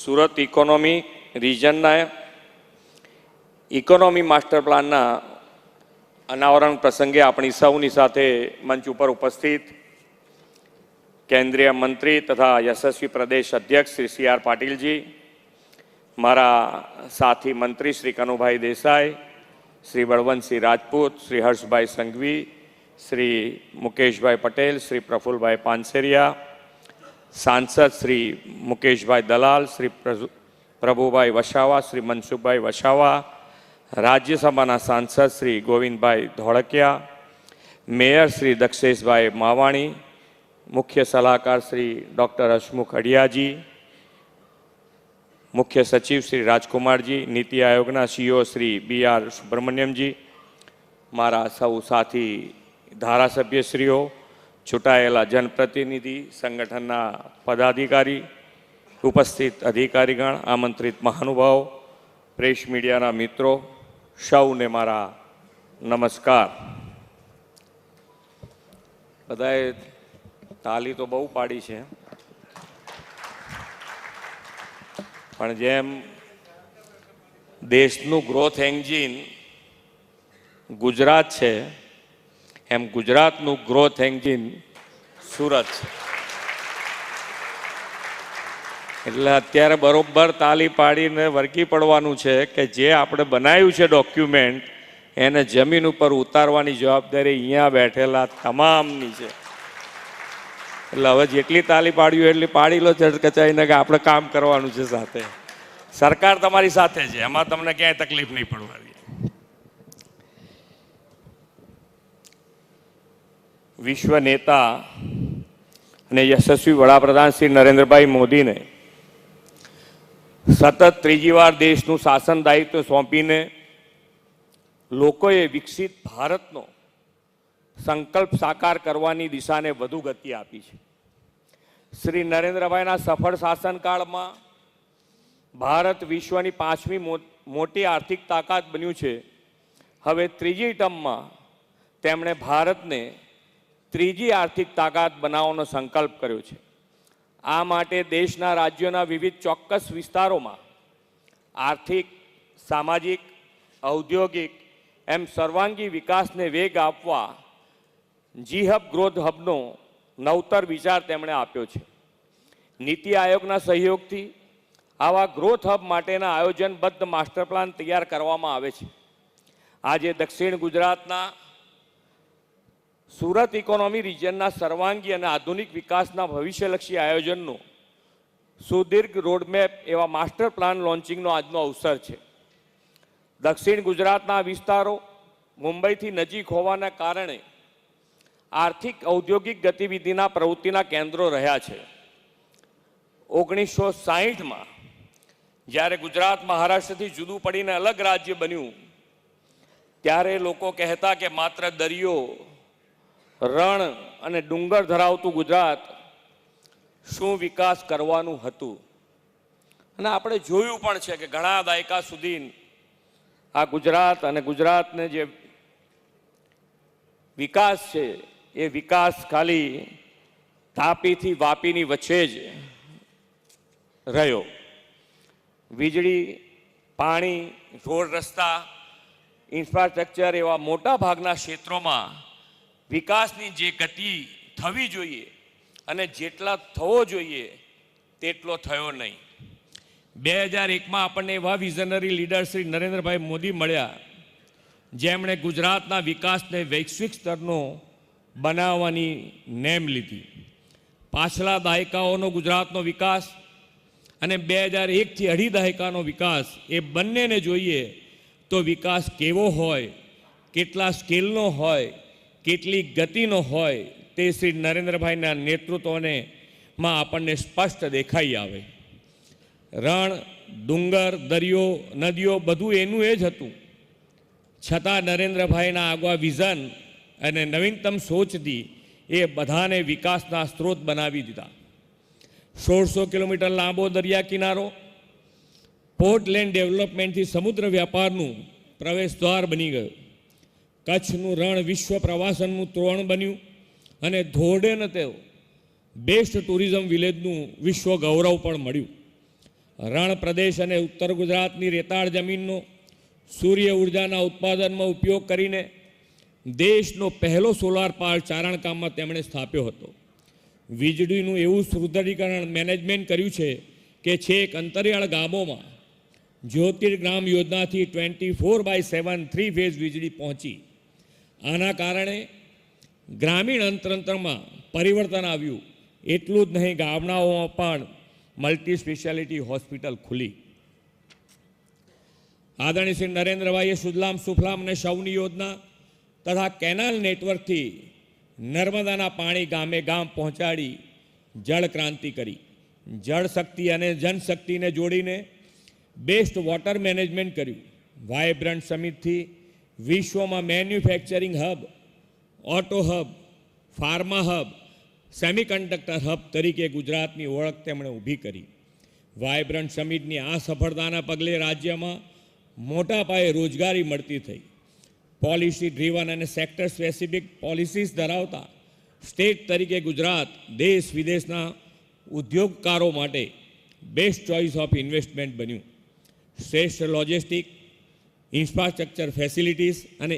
Surat economy રિજનના economy master પ્લાનના અનાવરણ પ્રસંગે આપણી સૌની સાથે મંચ ઉપર ઉપસ્થિત કેન્દ્રીય મંત્રી તથા યશસ્વી પ્રદેશ અધ્યક્ષ શ્રી સી.આર. પાટીલજી, મારા સાથી મંત્રી શ્રી કનુભાઈ દેસાઈ, શ્રી બળવંતસિંહ રાજપૂત, શ્રી હર્ષભાઈ સંઘવી, શ્રી મુકેશભાઈ પટેલ, શ્રી પ્રફુલભાઈ પાનસેરિયા, સાંસદ શ્રી મુકેશભાઈ દલાલ, શ્રી પ્રભુભાઈ વસાવા, શ્રી મનસુખભાઈ વસાવા, રાજ્યસભાના સાંસદ શ્રી ગોવિંદભાઈ ધોળકિયા, મેયર શ્રી દક્ષેશભાઈ માવાણી, મુખ્ય સલાહકાર શ્રી ડૉક્ટર હસમુખ અડિયાજી, મુખ્ય સચિવ શ્રી રાજકુમારજી, નીતિ આયોગના સીઈઓ શ્રી બી.આર. સુબ્રમણ્યમજી, મારા સૌ સાથી ધારાસભ્યશ્રીઓ, ચૂંટાયેલા જનપ્રતિનિધિ, સંગઠનના પદાધિકારી, ઉપસ્થિત અધિકારીગણ, આમંત્રિત મહાનુભાવો, પ્રેસ મીડિયાના મિત્રો, સૌને મારા નમસ્કાર. બધાએ તાલી તો બહુ પાડી છે, પણ જેમ દેશનું ગ્રોથ એન્જિન ગુજરાત છે એમ ગુજરાતનું ગ્રોથ એન્જિન સુરત છે. એટલે અત્યારે બરોબર તાલી પાડીને વળગી પડવાનું છે કે જે આપણે બનાવ્યું છે ડોક્યુમેન્ટ એને જમીન ઉપર ઉતારવાની જવાબદારી અહીંયા બેઠેલા તમામની છે. એટલે હવે જેટલી તાલી પાડ્યું એટલી પાડી લો ઝડકચાઈને કે આપણે કામ કરવાનું છે સાથે. સરકાર તમારી સાથે છે, એમાં તમને ક્યાંય તકલીફ નહીં પડવાની. વિશ્વ નેતા અને યશસ્વી વડાપ્રધાન શ્રી નરેન્દ્રભાઈ મોદીને સતત ત્રીજી વાર દેશનું શાસન દાયિત્વ સોંપીને લોકોએ વિકસિત ભારતનો સંકલ્પ સાકાર કરવાની દિશાને વધુ ગતિ આપી છે. શ્રી નરેન્દ્રભાઈના સફળ શાસનકાળમાં ભારત વિશ્વની 5મી મોટી આર્થિક તાકાત બન્યું છે. હવે ત્રીજી ટર્મમાં તેમણે ભારતને ત્રીજી આર્થિક તાકાત બનાવવાનો સંકલ્પ કર્યો છે. આ માટે દેશના રાજ્યોના વિવિધ ચોક્કસ વિસ્તારોમાં આર્થિક, સામાજિક, ઔદ્યોગિક એમ સર્વાંગી વિકાસને વેગ આપવા જી-હબ ગ્રોથ હબનો નવતર વિચાર તેમણે આપ્યો છે. નીતિ આયોગના સહયોગથી આવા ગ્રોથ હબ માટેના આયોજનબદ્ધ માસ્ટર પ્લાન તૈયાર કરવામાં આવે છે. આજે દક્ષિણ ગુજરાતના સુરત ઇકોનોમી રિજનના સર્વાંગી અને આધુનિક વિકાસના ભવિષ્યલક્ષી આયોજનનો સુદીર્ઘ રોડમેપ એવા માસ્ટર પ્લાન લોન્ચિંગનો આજનો અવસર છે. દક્ષિણ ગુજરાતના વિસ્તારો મુંબઈથી નજીક હોવાના કારણે આર્થિક ઔદ્યોગિક ગતિવિધિના પ્રવૃત્તિના કેન્દ્રો રહ્યા છે. 1960માં જ્યારે ગુજરાત મહારાષ્ટ્રથી જુદું પડીને અલગ રાજ્ય બન્યું ત્યારે લોકો કહેતા કે માત્ર દરિયો, રણ અને ડુંગર ધરાવતું ગુજરાત શું વિકાસ કરવાનું હતું. અને આપણે જોયું પણ છે કે ઘણા દાયકા સુધી આ ગુજરાત અને ગુજરાતને જે વિકાસ છે એ વિકાસ ખાલી તાપીથી વાપીની વચ્ચે જ રહ્યો. વીજળી, પાણી, રોડ રસ્તા, ઇન્ફ્રાસ્ટ્રક્ચર એવા મોટા ભાગના ક્ષેત્રોમાં વિકાસની જે ગતિ થવી જોઈએ અને જેટલા થવો જોઈએ તેટલો થયો નહીં. 2001માં આપણને એવા વિઝનરી લીડર શ્રી નરેન્દ્રભાઈ મોદી મળ્યા જેમણે ગુજરાતના વિકાસને વૈશ્વિક સ્તરનો બનાવવાની નેમ લીધી. પાછલા દાયકાઓનો ગુજરાતનો વિકાસ અને 2001થી અઢી દાયકાનો વિકાસ એ બંનેને જોઈએ તો વિકાસ કેવો હોય, કેટલા સ્કેલનો હોય, કેટલી ગતિનો હોય તે શ્રી નરેન્દ્રભાઈના નેતૃત્વમાં આપણને સ્પષ્ટ દેખાઈ આવે. રણ, ડુંગર, દરિયો, નદીઓ બધું એનું એ જ હતું. છતાં નરેન્દ્રભાઈના આગવા વિઝન અને નવીનતમ સોચથી એ બધાને વિકાસના સ્ત્રોત બનાવી દીધા. 1600 કિલોમીટર લાંબો દરિયા કિનારો પોર્ટ લેન્ડ ડેવલપમેન્ટથી સમુદ્ર વ્યાપારનું પ્રવેશદ્વાર બની ગયો. કચ્છનું રણ વિશ્વ પ્રવાસનનું તોરણ બન્યું અને ધોરડેને તેઓ બેસ્ટ ટુરિઝમ વિલેજનું વિશ્વ ગૌરવ પણ મળ્યું. રણ પ્રદેશ અને ઉત્તર ગુજરાતની રેતાળ જમીનનો સૂર્ય ઉર્જાના ઉત્પાદનમાં ઉપયોગ કરીને દેશનો પહેલો સોલાર પાર્ક ચારણકામમાં તેમણે સ્થાપ્યો હતો. વીજળીનું એવું સુદૃઢીકરણ મેનેજમેન્ટ કર્યું છે કે છેક અંતરિયાળ ગામોમાં જ્યોતિર્ગ્રામ યોજનાથી 24/7 3 ફેઝ વીજળી પહોંચી. આના કારણે ગ્રામીણ અર્થતંત્રમાં પરિવર્તન આવ્યું. એટલું જ નહીં, ગામડાઓમાં પણ મલ્ટી સ્પેશિયાલિટી હોસ્પિટલ ખુલી. આદરણીય શ્રી નરેન્દ્રભાઈએ સુજલામ સુફલામ અને સૌની યોજના તથા કેનાલ નેટવર્કથી નર્મદાના પાણી ગામે ગામ પહોંચાડી જળ ક્રાંતિ કરી. જળ શક્તિ અને જનશક્તિને જોડીને બેસ્ટ વોટર મેનેજમેન્ટ કર્યું. વાયબ્રન્ટ સમિટથી વિશ્વમાં manufacturing hub, auto hub, pharma hub, semiconductor hub તરીકે ગુજરાતની ઓળખ તેમણે ઊભી કરી. વાયબ્રન્ટ સમિટની આ સફળતાના પગલે રાજ્યમાં મોટા પાયે રોજગારી મળતી થઈ. પોલિસી ડ્રીવન અને સેક્ટર સ્પેસિફિક પોલિસીસ ધરાવતા સ્ટેટ તરીકે ગુજરાત દેશ વિદેશના ઉદ્યોગકારો માટે બેસ્ટ ચોઇસ ઓફ ઇન્વેસ્ટમેન્ટ બન્યું. શ્રેષ્ઠ લોજિસ્ટિક, ઇન્ફ્રાસ્ટ્રક્ચર ફેસિલિટીઝ અને